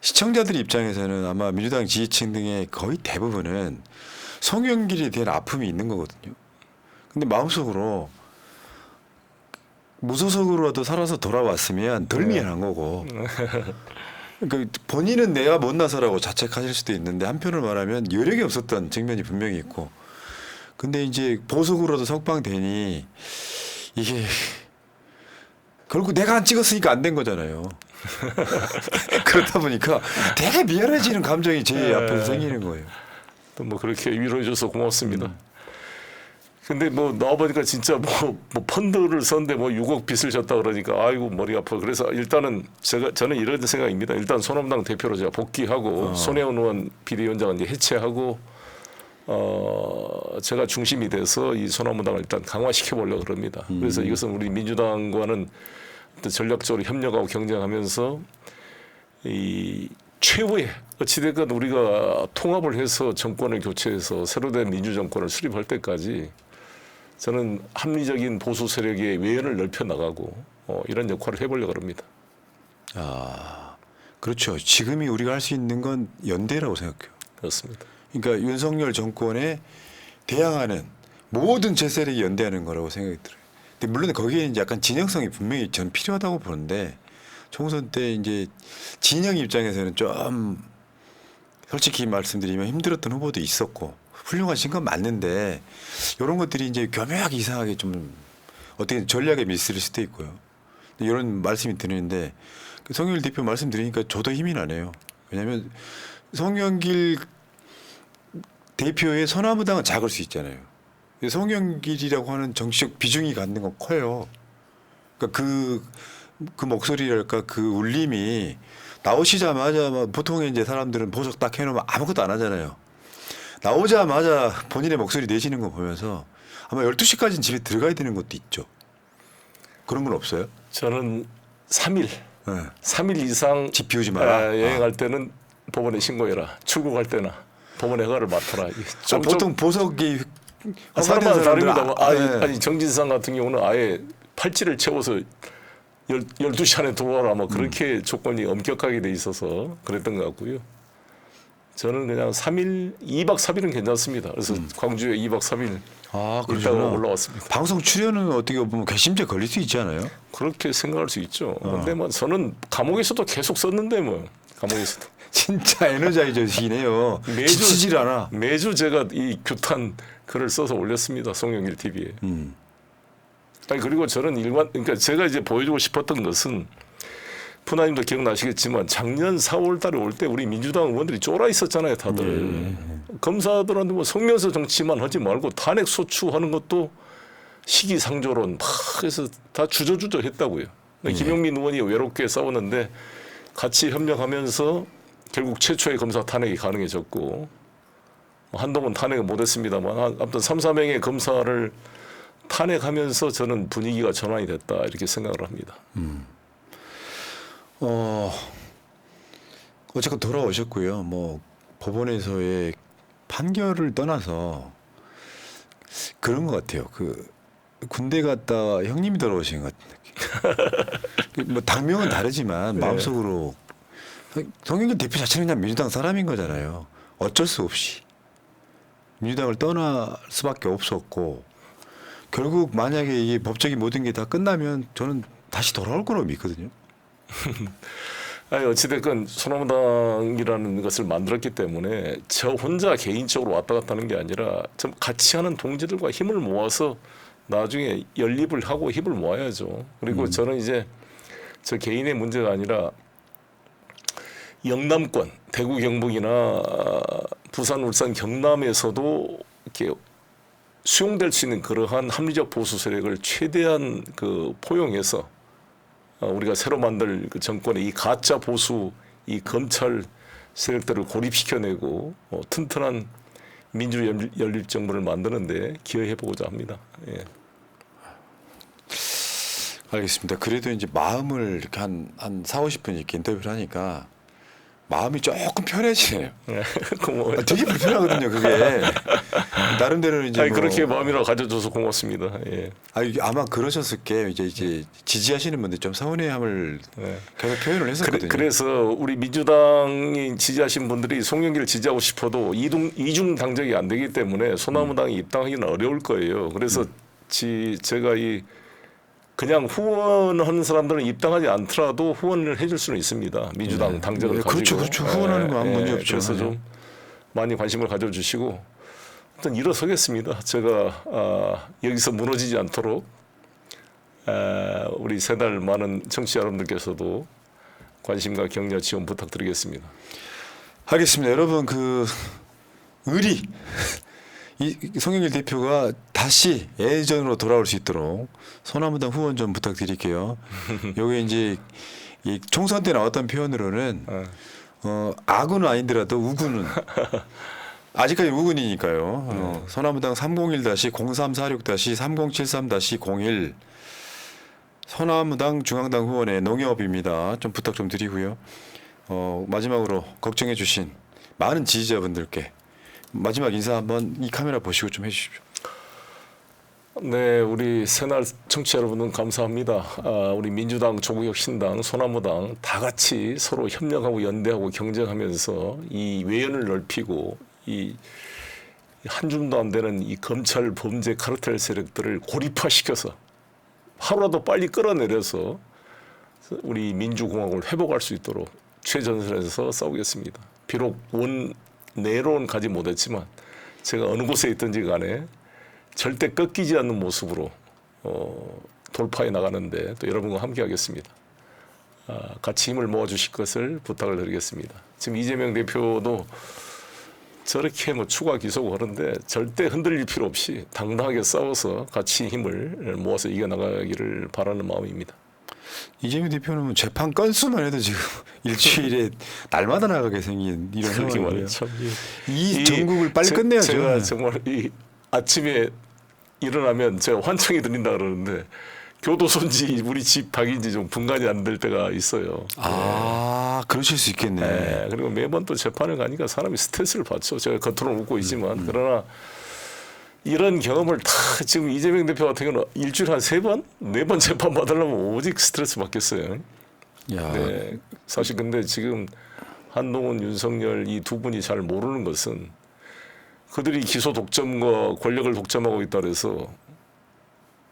시청자들 입장에서는 아마 민주당 지지층 등의 거의 대부분은 송영길에 대한 아픔이 있는 거거든요. 근데 마음속으로 무소속으로라도 살아서 돌아왔으면 덜 미안한 거고. 그러니까 본인은 내가 못나서라고 자책하실 수도 있는데 한편으로 말하면 여력이 없었던 측면이 분명히 있고. 근데 이제 보석으로도 석방되니 이게 결국 내가 안 찍었으니까 안 된 거잖아요. 그렇다 보니까 되게 미안해지는 감정이 제 앞에서 생기는 거예요. 또 뭐 그렇게 위로해줘서 고맙습니다. 근데 뭐 나와보니까 진짜 뭐 펀드를 썼는데 뭐 6억 빚을 졌다 그러니까 아이고 머리 아파. 그래서 일단은 저는 이런 생각입니다. 일단 소남당 대표로 제가 복귀하고 손혜원 의원 비대위원장은 이제 해체하고 제가 중심이 돼서 이 소나무당을 일단 강화시켜 보려고 그럽니다. 그래서 이것은 우리 민주당과는 어떤 전략적으로 협력하고 경쟁하면서 이 최후의 어찌됐건 우리가 통합을 해서 정권을 교체해서 새로 된 민주정권을 수립할 때까지 저는 합리적인 보수 세력의 외연을 넓혀 나가고 이런 역할을 해보려고 합니다. 아, 그렇죠. 지금이 우리가 할 수 있는 건 연대라고 생각해요. 그렇습니다. 그러니까 윤석열 정권에 대항하는 모든 제 세력이 연대하는 거라고 생각이 들어요. 근데 물론 거기에 이제 약간 진영성이 분명히 전 필요하다고 보는데 총선 때 이제 진영 입장에서는 좀 솔직히 말씀드리면 힘들었던 후보도 있었고 훌륭하신 건 맞는데 이런 것들이 이제 교묘하게 이상하게 좀 어떻게 전략에 미스일 수도 있고요. 이런 말씀이 드리는데 송영길 대표 말씀 드리니까 저도 힘이 나네요. 왜냐하면 송영길 대표의 소나무당은 작을 수 있잖아요. 송영길이라고 하는 정치적 비중이 갖는 건 커요. 그러니까 그 목소리랄까 그 울림이 나오시자마자 보통의 이제 사람들은 보석 딱 해놓으면 아무것도 안 하잖아요. 나오자마자 본인의 목소리 내시는 거 보면서 아마 12시까지는 집에 들어가야 되는 것도 있죠. 그런 건 없어요? 저는 3일, 네. 3일 이상 집 비우지 마라. 여행할 때는 법원에 신고해라. 출국할 때나 법원에 허가를 맡아라. 보통 보석이 사람마다 다릅니다. 네. 아니 정진상 같은 경우는 아예 팔찌를 채워서 12시 안에 들어와라. 뭐 그렇게 조건이 엄격하게 돼 있어서 그랬던 것 같고요. 저는 그냥 3일, 2박 3일은 괜찮습니다. 그래서 광주에 2박 3일 있다가 그러시구나. 올라왔습니다. 방송 출연은 어떻게 보면 괘씸죄 걸릴 수 있지 않아요? 그렇게 생각할 수 있죠. 근데 뭐 저는 감옥에서도 계속 썼는데 뭐 감옥에서도 진짜 에너자이저시네요. 매주- 지치질 않아. 매주 제가 이 규탄 글을 써서 올렸습니다. 송영길 TV에. 아니 그리고 저는 그러니까 제가 이제 보여주고 싶었던 것은 푸나님도 기억나시겠지만 작년 4월달에 올 때 우리 민주당 의원들이 쫄아 있었잖아요, 다들. 검사들한테 뭐 성명서 정치만 하지 말고 탄핵 소추하는 것도 시기상조론 막 해서 다 주저주저 했다고요. 김용민 의원이 외롭게 싸웠는데 같이 협력하면서 결국 최초의 검사 탄핵이 가능해졌고 한동훈 탄핵을 못했습니다만 아무튼 3, 4명의 검사를 탄핵하면서 저는 분위기가 전환이 됐다 이렇게 생각을 합니다. 어쨌건 돌아오셨고요. 뭐 법원에서의 판결을 떠나서 그런 것 같아요. 그 군대 갔다 형님이 돌아오신 것 같은 느낌. 뭐 당명은 다르지만 마음속으로 송영길 대표 자체는 그냥 민주당 사람인 거잖아요. 어쩔 수 없이 민주당을 떠날 수밖에 없었고 결국 만약에 이게 법적인 모든 게 다 끝나면 저는 다시 돌아올 거라고 믿거든요. 아니 어찌됐건 소나무당이라는 것을 만들었기 때문에 저 혼자 개인적으로 왔다 갔다 하는 게 아니라 좀 같이 하는 동지들과 힘을 모아서 나중에 연립을 하고 힘을 모아야죠. 그리고 저는 이제 저 개인의 문제가 아니라 영남권, 대구 경북이나 부산, 울산, 경남에서도 이렇게 수용될 수 있는 그러한 합리적 보수 세력을 최대한 포용해서 우리가 새로 만들 그 정권의 이 가짜 보수 이 검찰 세력들을 고립시켜내고 튼튼한 민주 연립 정부를 만드는데 기여해 보고자 합니다. 예. 알겠습니다. 그래도 이제 마음을 이렇게 한 4, 50분 이렇게 인터뷰를 하니까 마음이 조금 편해지네요. 고마워요. 되게 불편하거든요, 그게. 나름대로 이제 아니, 그렇게 마음이라 가져줘서 고맙습니다. 예. 아마 그러셨을 게 이제 지지하시는 분들 좀 서운해함을 네. 계속 표현을 했었거든요. 그래서 우리 민주당이 지지하신 분들이 송영길을 지지하고 싶어도 이중 당적이 안 되기 때문에 소나무당이 입당하기는 어려울 거예요. 그래서 제가 그냥 후원하는 사람들은 입당하지 않더라도 후원을 해줄 수는 있습니다. 민주당 당적을 가지고. 그렇죠. 후원하는 거 아무 문제 없죠. 그래서 좀 많이 관심을 가져주시고 일단 일어서겠습니다. 제가 여기서 무너지지 않도록 우리 세 달 많은 청취자 여러분들께서도 관심과 격려 지원 부탁드리겠습니다. 알겠습니다. 여러분 의리 이 송영길 대표가 다시 예전으로 돌아올 수 있도록 소나무당 후원 좀 부탁드릴게요. 여기 이제 이 총선 때 나왔던 표현으로는 악은 아니더라도 우군은 아직까지 우군이니까요. 소나무당 301-0346-3073-01 소나무당 중앙당 후원의 농협입니다. 좀 부탁 좀 드리고요. 마지막으로 걱정해 주신 많은 지지자분들께 마지막 인사 한번 이 카메라 보시고 좀 해주십시오. 네, 우리 새날 청취자 여러분 감사합니다. 우리 민주당, 조국혁신당, 소나무당 다 같이 서로 협력하고 연대하고 경쟁하면서 이 외연을 넓히고 이 한 줌도 안 되는 이 검찰 범죄 카르텔 세력들을 고립화시켜서 하루라도 빨리 끌어내려서 우리 민주공화국을 회복할 수 있도록 최전선에서 싸우겠습니다. 비록 원내로는 가지 못했지만 제가 어느 곳에 있든지 간에 절대 꺾이지 않는 모습으로 돌파해 나가는데 또 여러분과 함께하겠습니다. 같이 힘을 모아주실 것을 부탁을 드리겠습니다. 지금 이재명 대표도 저렇게 뭐 추가 기소고 하는데 절대 흔들릴 필요 없이 당당하게 싸워서 같이 힘을 모아서 이겨나가기를 바라는 마음입니다. 이재명 대표는 재판 건수만 해도 지금 일주일에 날마다 나가게 생긴 이런 그러게 상황이고요. 말이에요. 참, 이 전국을 빨리 끝내야죠. 제가 정말 이 아침에 일어나면 제가 환청이 들린다 그러는데 교도소인지 우리 집 닭인지 좀 분간이 안 될 때가 있어요. 아, 그러실 수 있겠네. 네, 그리고 매번 또 재판을 가니까 사람이 스트레스를 받죠. 제가 겉으로는 웃고 있지만 그러나 이런 경험을 다 지금 이재명 대표 같은 경우는 일주일에 한 3번, 4번 재판 받으려면 오직 스트레스 받겠어요. 야, 네, 사실 근데 지금 한동훈, 윤석열 이 두 분이 잘 모르는 것은 그들이 기소 독점과 권력을 독점하고 있다 그래서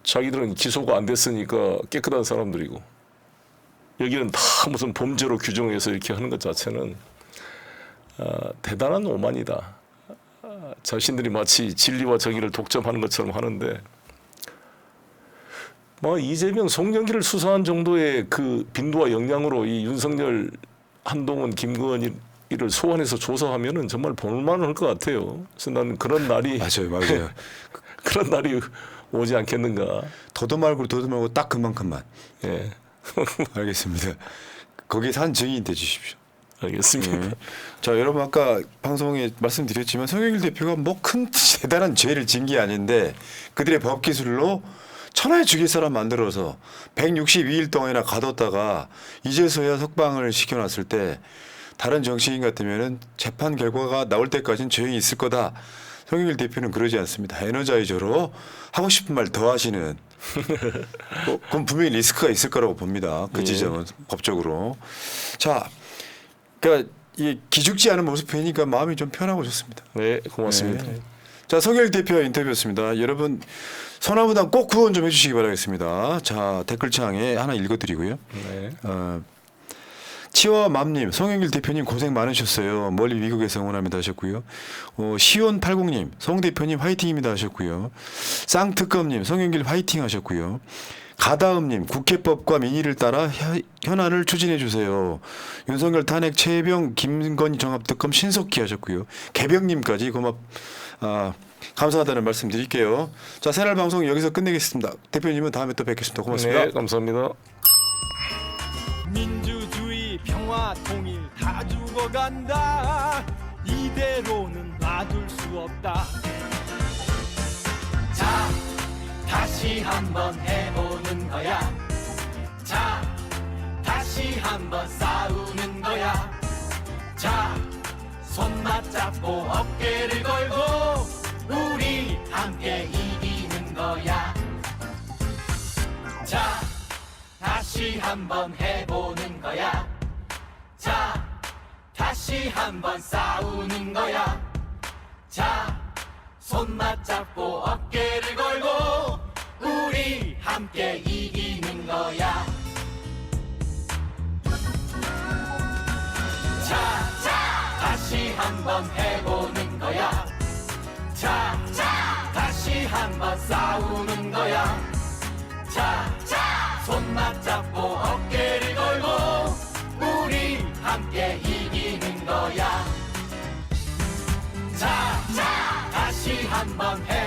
자기들은 기소가 안 됐으니까 깨끗한 사람들이고 여기는 다 무슨 범죄로 규정해서 이렇게 하는 것 자체는 대단한 오만이다. 자신들이 마치 진리와 정의를 독점하는 것처럼 하는데 뭐 이재명, 송영길을 수사한 정도의 그 빈도와 역량으로 이 윤석열, 한동훈, 김건희를 소환해서 조사하면은 정말 볼만할 것 같아요. 그래서 나는 그런 날이 맞아요. 그런 날이 오지 않겠는가. 더도 말고 딱 그만큼만. 예, 알겠습니다. 거기에 산 증인 돼 주십시오. 알겠습니다. 네. 자, 여러분 아까 방송에 말씀드렸지만 송영길 대표가 뭐 큰 대단한 죄를 진 게 아닌데 그들의 법 기술로 천하의 죽일 사람 만들어서 162일 동안이나 가뒀다가 이제서야 석방을 시켜놨을 때 다른 정치인 같으면은 재판 결과가 나올 때까지는 조용히 있을 거다. 송영길 대표는 그러지 않습니다. 에너자이저로 하고 싶은 말 더 하시는. 그건 분명히 리스크가 있을 거라고 봅니다. 그 지점은 법적으로. 자, 그러니까 이 기죽지 않은 모습 보니까 마음이 좀 편하고 좋습니다. 네, 고맙습니다. 네. 자, 송영길 대표 인터뷰였습니다. 여러분 서나무당 꼭 후원 좀 해주시기 바라겠습니다. 자, 댓글창에 하나 읽어드리고요. 네. 치와맘님, 송영길 대표님 고생 많으셨어요. 멀리 미국에서 응원합니다 하셨고요. 시온80님, 송 대표님 화이팅입니다 하셨고요. 쌍특검님, 송영길 화이팅 하셨고요. 가다음님, 국회법과 민의를 따라 현안을 추진해 주세요. 윤석열 탄핵 최혜병 김건희 종합특검 신속히 하셨고요. 개병님까지 감사하다는 말씀 드릴게요. 자, 새날 방송 여기서 끝내겠습니다. 대표님은 다음에 또 뵙겠습니다. 고맙습니다. 네, 감사합니다. 민주주의 평화 통일 다 죽어간다. 이대로는 놔둘 수 없다. 자, 다시 한번 해보는 거야. 자, 다시 한번 싸우는 거야. 자, 손 맞잡고 어깨를 걸고 우리 함께 이기는 거야. 자, 다시 한번 해보는 거야. 자, 다시 한번 싸우는 거야. 자, 손 맞잡고 어깨를 걸고 우리 함께 이기는 거야. 자, 다시 한번 해보는 거야. 자, 다시 한번 싸우는 거야. 자, 손 맞잡고 어깨를 걸고 우리 함께 이기는 거야. 자, 다시 한번 해